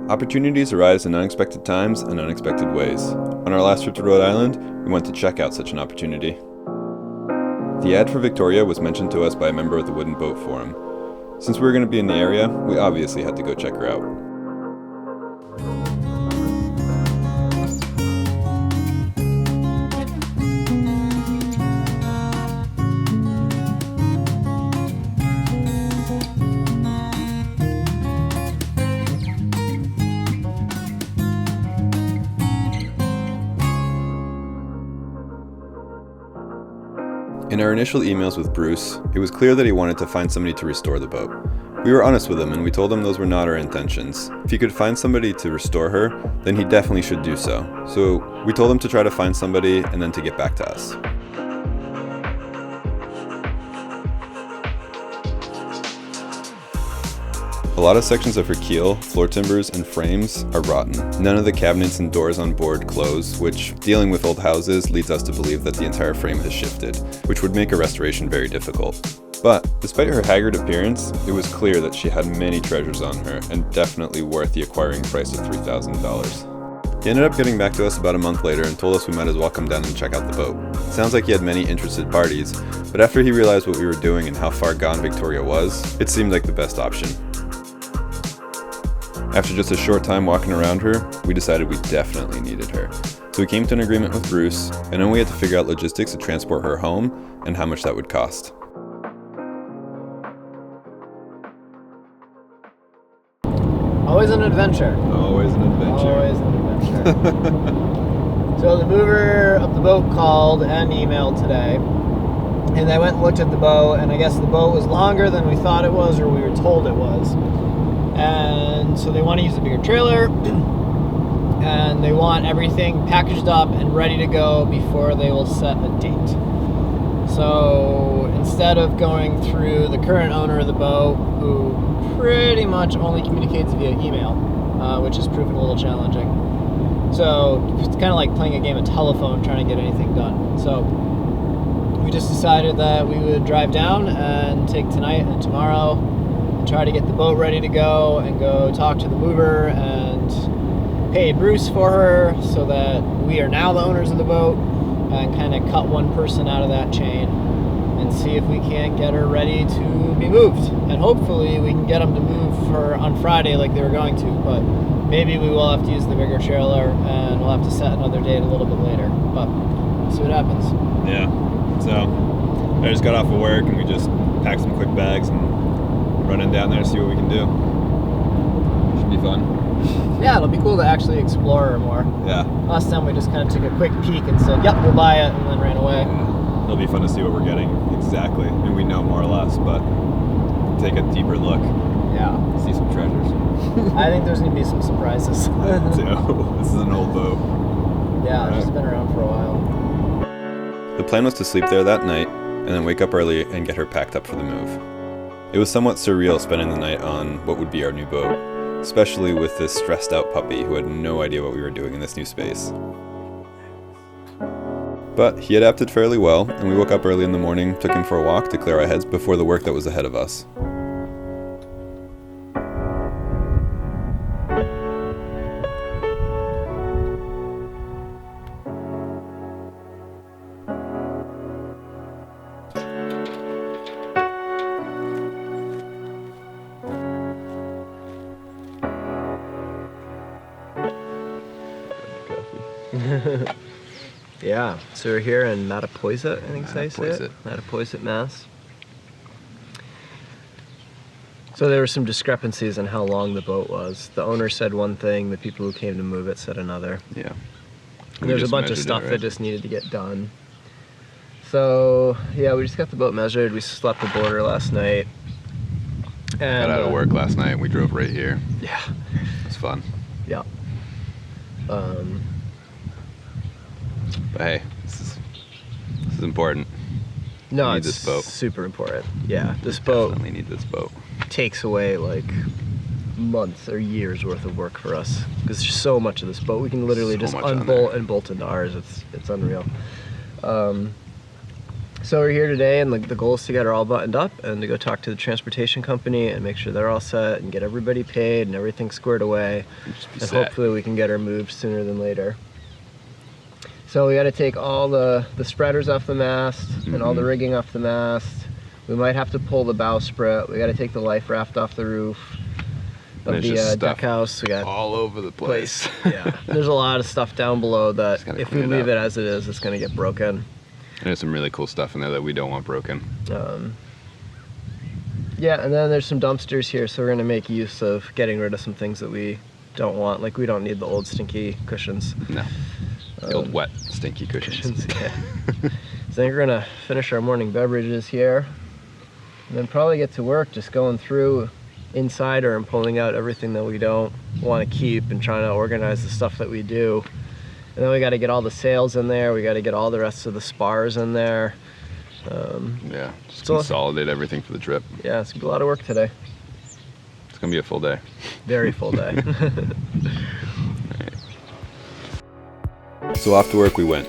Opportunities arise in unexpected times and unexpected ways. On our last trip to Rhode Island, we went to check out such an opportunity. The ad for Victoria was mentioned to us by a member of the Wooden Boat Forum. Since we were going to be in the area, we obviously had to go check her out. In our initial emails with Bruce, it was clear that he wanted to find somebody to restore the boat. We were honest with him and we told him those were not our intentions. If he could find somebody to restore her, then he definitely should do so. So we told him to try to find somebody and then to get back to us. A lot of sections of her keel, floor timbers, and frames are rotten. None of the cabinets and doors on board close, which, dealing with old houses, leads us to believe that the entire frame has shifted, which would make a restoration very difficult. But, despite her haggard appearance, it was clear that she had many treasures on her, and definitely worth the acquiring price of $3,000. He ended up getting back to us about a month later and told us we might as well come down and check out the boat. It sounds like he had many interested parties, but after he realized what we were doing and how far gone Victoria was, it seemed like the best option. After just a short time walking around her, we decided we definitely needed her. So we came to an agreement with Bruce, and then we had to figure out logistics to transport her home and how much that would cost. Always an adventure. Always an adventure. Always an adventure. So the mover of the boat called and emailed today, and they went and looked at the boat, and I guess the boat was longer than we thought it was, or we were told it was. And so they want to use a bigger trailer, and they want everything packaged up and ready to go before they will set a date. So instead of going through the current owner of the boat, who pretty much only communicates via email, which has proven a little challenging. So it's kind of like playing a game of telephone trying to get anything done. So we just decided that we would drive down and take tonight and tomorrow, try to get the boat ready to go and go talk to the mover and pay Bruce for her so that we are now the owners of the boat, and kind of cut one person out of that chain and see if we can't get her ready to be moved. And hopefully we can get them to move her on Friday like they were going to, but maybe we will have to use the bigger trailer and we'll have to set another date a little bit later, but we'll see what happens. Yeah, so I just got off of work and we just packed some quick bags and running down there to see what we can do. Should be fun. Yeah, it'll be cool to actually explore her more. Yeah. Last time we just kind of took a quick peek and said, yep, we'll buy it, and then ran away. Yeah. It'll be fun to see what we're getting. Exactly. And we know more or less, but take a deeper look. Yeah. See some treasures. I think there's going to be some surprises. I do too. This is an old boat. Yeah, it's been around for a while. The plan was to sleep there that night, and then wake up early and get her packed up for the move. It was somewhat surreal spending the night on what would be our new boat, especially with this stressed out puppy who had no idea what we were doing in this new space. But he adapted fairly well, and we woke up early in the morning, took him for a walk to clear our heads before the work that was ahead of us. Yeah, so we're here in Mattapoisett, I think they say it. Mattapoisett, Mass. So there were some discrepancies in how long the boat was. The owner said one thing, the people who came to move it said another. Yeah. And there's a bunch of stuff that just needed to get done. So, yeah, we just got the boat measured. We slept the border last night. And, got out of work last night and we drove right here. Yeah. It was fun. Yeah. But hey, this is important. No, need it's this boat. super important. Yeah, this boat Definitely need this boat. takes away like months or years worth of work for us because there's so much of this boat. We can literally So just much on unbolt there. and bolt into ours. It's unreal. So we're here today, and the goal is to get her all buttoned up and to go talk to the transportation company and make sure they're all set and get everybody paid and everything squared away. And hopefully we can get her moved sooner than later. So we got to take all the spreaders off the mast and all the rigging off the mast. We might have to pull the bowsprit. We got to take the life raft off the roof of the deck house. We got all over the place. Yeah, there's a lot of stuff down below that if we leave it as it is, it's going to get broken. And there's some really cool stuff in there that we don't want broken. Yeah, and then there's some dumpsters here, so we're going to make use of getting rid of some things that we don't want. Like, we don't need the old stinky cushions. No. The old wet, stinky cushions. Yeah. So I think we're going to finish our morning beverages here. And then probably get to work just going through inside her and pulling out everything that we don't want to keep and trying to organize the stuff that we do. And then we got to get all the sails in there. We got to get all the rest of the spars in there. Yeah, just consolidate everything for the trip. Yeah, it's going to be a lot of work today. It's going to be a full day. Very full day. Right. So off to work we went,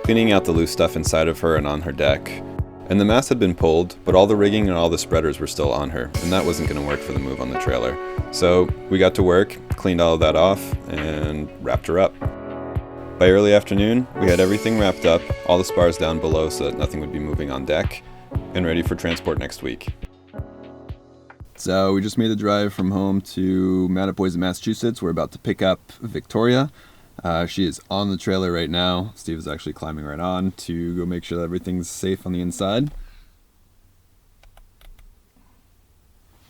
cleaning out the loose stuff inside of her and on her deck. And the mast had been pulled, but all the rigging and all the spreaders were still on her, and that wasn't going to work for the move on the trailer. So we got to work, cleaned all of that off, and wrapped her up. By early afternoon, we had everything wrapped up, all the spars down below so that nothing would be moving on deck, and ready for transport next week. So we just made the drive from home to Mattapoisett, Massachusetts. We're about to pick up Victoria. She is on the trailer right now. Steve is actually climbing right on to go make sure that everything's safe on the inside.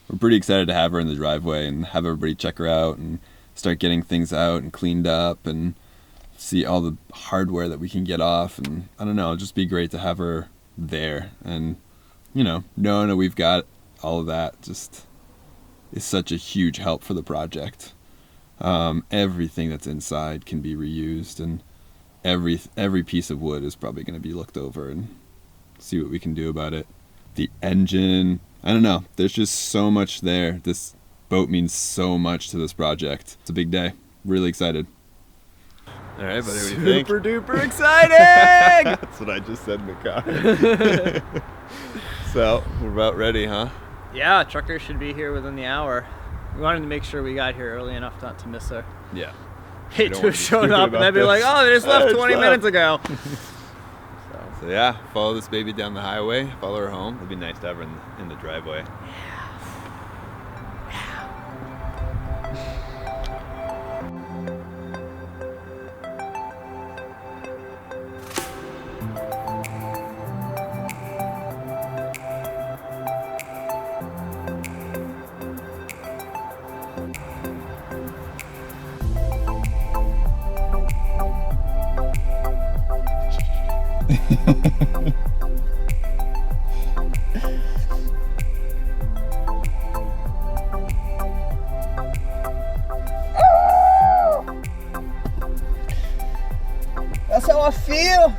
We're pretty excited to have her in the driveway and have everybody check her out and start getting things out and cleaned up and see all the hardware that we can get off. And I don't know, it'll just be great to have her there. And, you know, knowing that we've got all of that just is such a huge help for the project. Everything that's inside can be reused, and every piece of wood is probably going to be looked over and see what we can do about it. The engine, I don't know, there's just so much there. This boat means so much to this project. It's a big day. Really excited. All right, buddy, what do you think? Super duper exciting! That's what I just said in the car. So, we're about ready, huh? Yeah, trucker should be here within the hour. We wanted to make sure we got here early enough not to miss her. Yeah. Hate to have shown up and they'd be like, oh, they just left 20 minutes ago. So yeah, follow this baby down the highway, follow her home. It'd be nice to have her in the driveway. That's how I feel.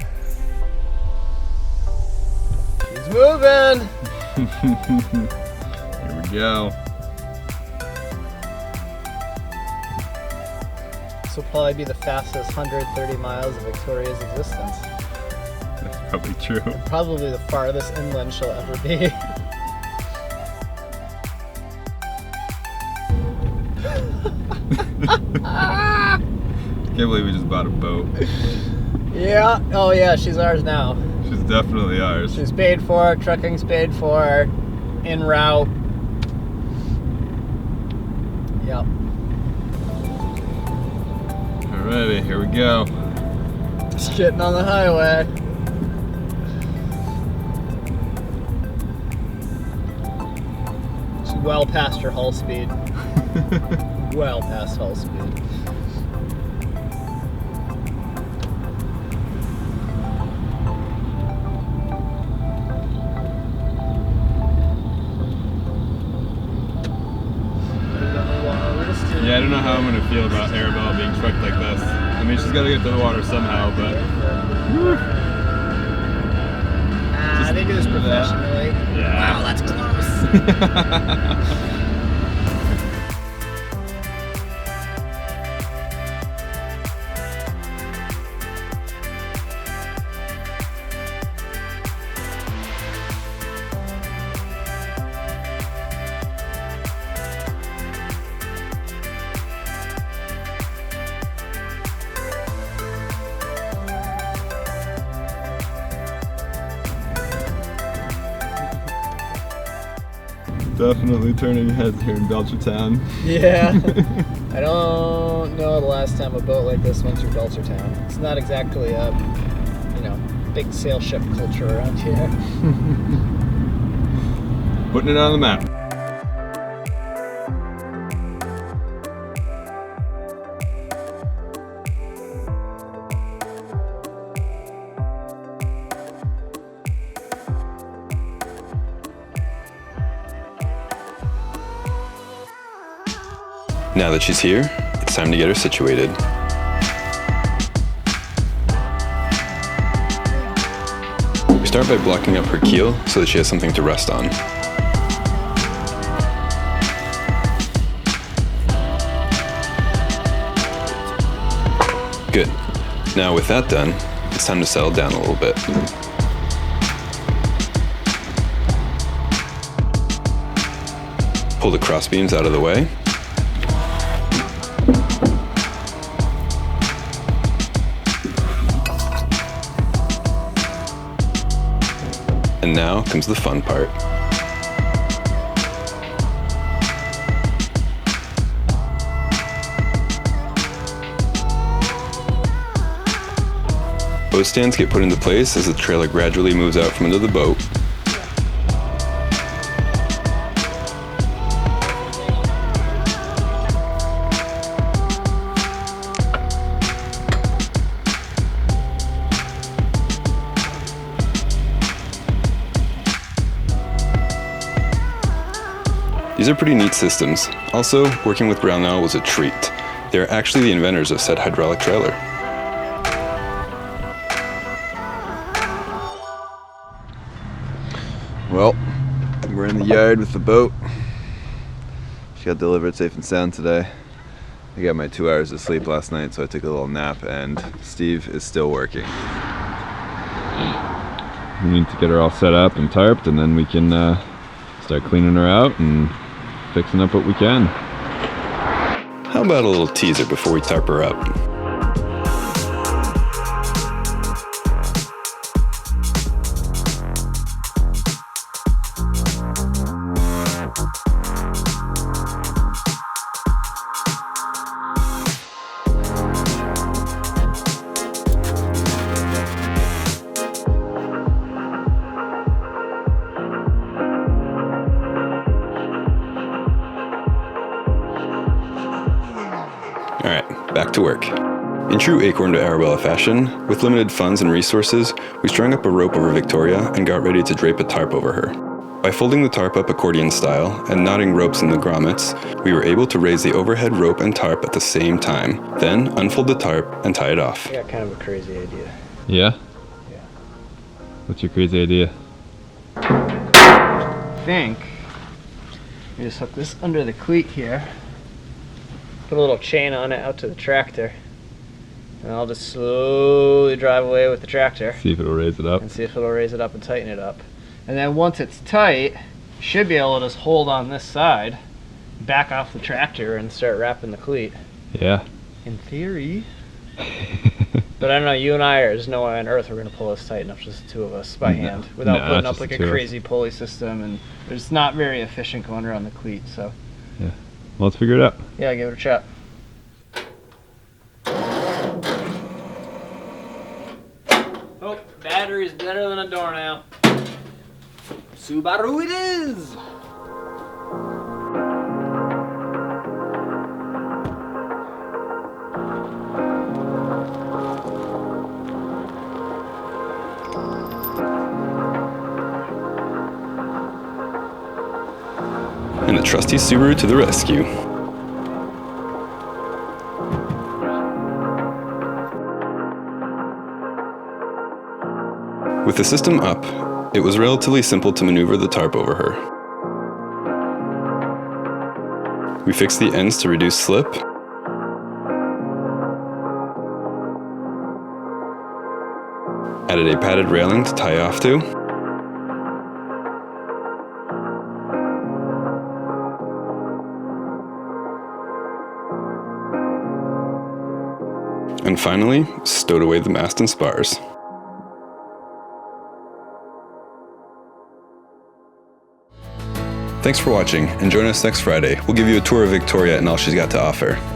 She's moving. Here we go. This will probably be the fastest 130 miles of Victoria's existence. That's probably true. Probably the farthest inland she'll ever be. Can't believe we just bought a boat. Yeah. Oh yeah, she's ours now. She's definitely ours. She's paid for, trucking's paid for, en route. Yep. Alrighty, here we go. Just getting on the highway. She's well past her hull speed. Well past hull speed. Yeah, I don't know how I'm gonna feel about Arabella being trucked like this. I mean, she's gotta get to the water somehow, but. I think it was professionally. Yeah. Wow, that's close. Definitely turning heads here in Belchertown. Yeah. I don't know the last time a boat like this went through Belchertown. It's not exactly a, big sail ship culture around here. Putting it on the map. Now that she's here, it's time to get her situated. We start by blocking up her keel so that she has something to rest on. Good. Now with that done, it's time to settle down a little bit. Pull the cross beams out of the way. And now comes the fun part. Boat stands get put into place as the trailer gradually moves out from under the boat. These are pretty neat systems. Also, working with Brownell was a treat. They are actually the inventors of said hydraulic trailer. Well, we're in the yard with the boat. She got delivered safe and sound today. I got my 2 hours of sleep last night, so I took a little nap, and Steve is still working. We need to get her all set up and tarped, and then we can start cleaning her out and fixing up what we can. How about a little teaser before we tarp her up? Alright, back to work. In true Acorn to Arabella fashion, with limited funds and resources, we strung up a rope over Victoria and got ready to drape a tarp over her. By folding the tarp up accordion style and knotting ropes in the grommets, we were able to raise the overhead rope and tarp at the same time, then unfold the tarp and tie it off. I got kind of a crazy idea. Yeah? Yeah. What's your crazy idea? I think we just hook this under the cleat here, put a little chain on it out to the tractor, and I'll just slowly drive away with the tractor. See if it'll raise it up. And see if it'll raise it up and tighten it up. And then once it's tight, you should be able to just hold on this side, back off the tractor, and start wrapping the cleat. Yeah. In theory. But I don't know, you and I, there's no way on earth we're going to pull this tight enough, just the two of us, by hand, without putting up like a crazy pulley system, and it's not very efficient going around the cleat, so. Yeah. Well, let's figure it out. Yeah, give it a shot. Oh, battery's better than a doornail. Subaru it is! And the trusty Subaru to the rescue. With the system up, it was relatively simple to maneuver the tarp over her. We fixed the ends to reduce slip, added a padded railing to tie off to, and finally, stowed away the mast and spars. Thanks for watching, and join us next Friday. We'll give you a tour of Victoria and all she's got to offer.